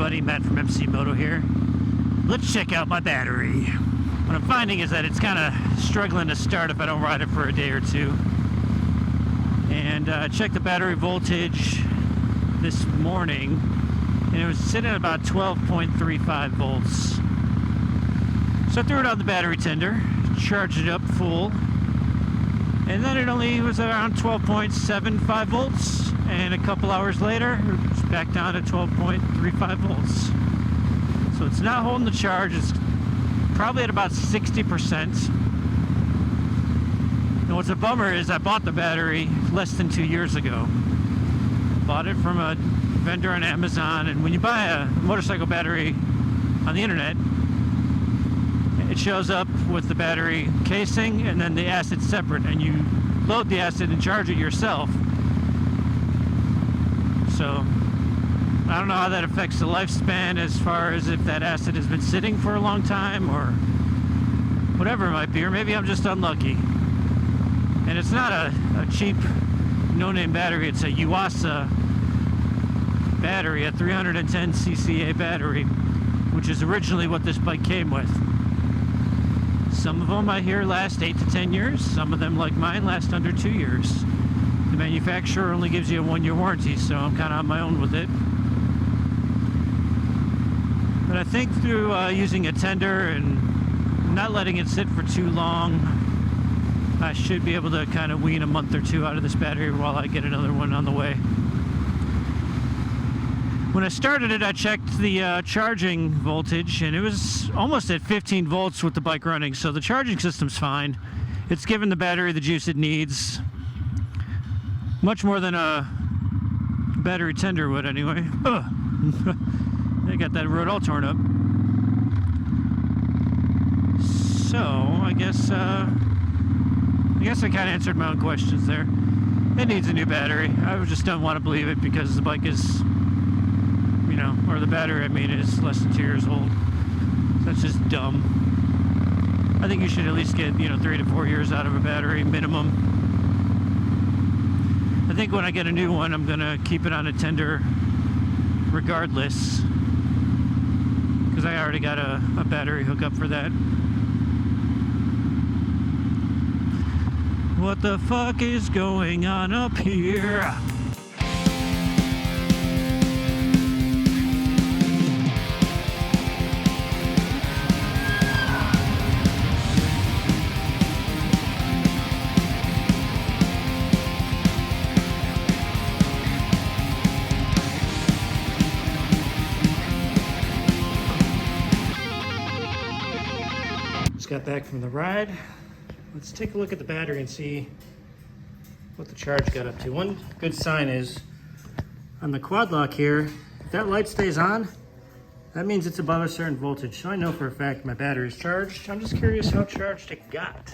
everybody, Matt from MC Moto here. Let's check out my battery. What I'm finding is that it's kind of struggling to start if I don't ride it for a day or two. And checked the battery voltage this morning, and it was sitting at about 12.35 volts. So I threw it on the battery tender, charged it up full, and then it only was around 12.75 volts, and a couple hours later it's back down to 12.35 volts. So it's not holding the charge. It's probably at about 60%. And what's a bummer is I bought the battery less than 2 years ago. Bought it from a vendor on Amazon, and when you buy a motorcycle battery on the internet, it shows up with the battery casing and then the acid separate, and you load the acid and charge it yourself. So I don't know how that affects the lifespan as far as if that acid has been sitting for a long time or whatever it might be, or maybe I'm just unlucky. And it's not a cheap no-name battery. It's a Yuasa battery, a 310 cca battery, which is originally what this bike came with. Some of them I hear last 8 to 10 years. Some of them, like mine, last under 2 years. The manufacturer only gives you a 1-year warranty, so I'm kind of on my own with it. But I think through using a tender and not letting it sit for too long, I should be able to kind of wean a month or two out of this battery while I get another one on the way. When I started it, I checked the charging voltage, and it was almost at 15 volts with the bike running, so the charging system's fine. It's giving the battery the juice it needs. Much more than a battery tender would, anyway. Ugh. I got that road all torn up. So, I guess I kind of answered my own questions there. It needs a new battery. I just don't want to believe it because the bike is, you know, or the battery, I mean, is less than 2 years old. So that's just dumb. I think you should at least get, 3 to 4 years out of a battery minimum. I think when I get a new one, I'm gonna keep it on a tender regardless, because I already got a battery hookup for that. What the fuck is going on up here? Just got back from the ride. Let's take a look at the battery and see what the charge got up to. One good sign is on the quad lock here, if that light stays on, that means it's above a certain voltage. So I know for a fact my battery is charged. I'm just curious how charged it got.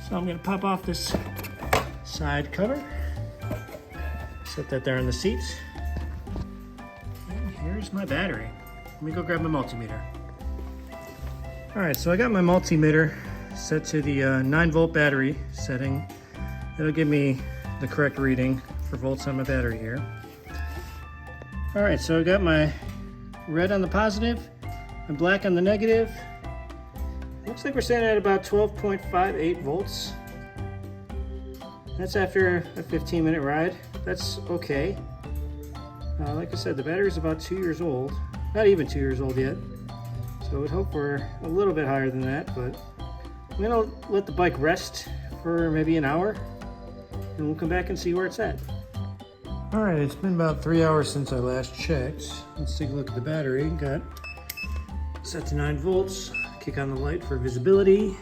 So I'm gonna pop off this side cover, set that there on the seat, and here's my battery. Let me go grab my multimeter. All right, so I got my multimeter set to the 9-volt battery setting. It'll give me the correct reading for volts on my battery here. All right, so I got my red on the positive and black on the negative. Looks like we're standing at about 12.58 volts. That's after a 15-minute ride. That's okay. Like I said, the battery's about 2 years old. Not even 2 years old yet. So I would hope we're a little bit higher than that, but I'm gonna let the bike rest for maybe an hour, and we'll come back and see where it's at. All right, it's been about 3 hours since I last checked. Let's take a look at the battery. Got set to 9 volts. Kick on the light for visibility.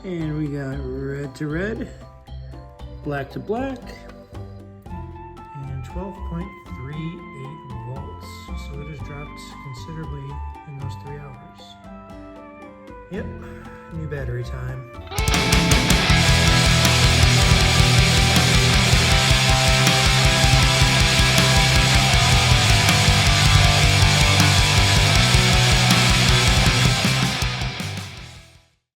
And we got red to red, black to black, and 12.38 volts. So it has dropped considerably in those 3 hours. Yep, new battery time.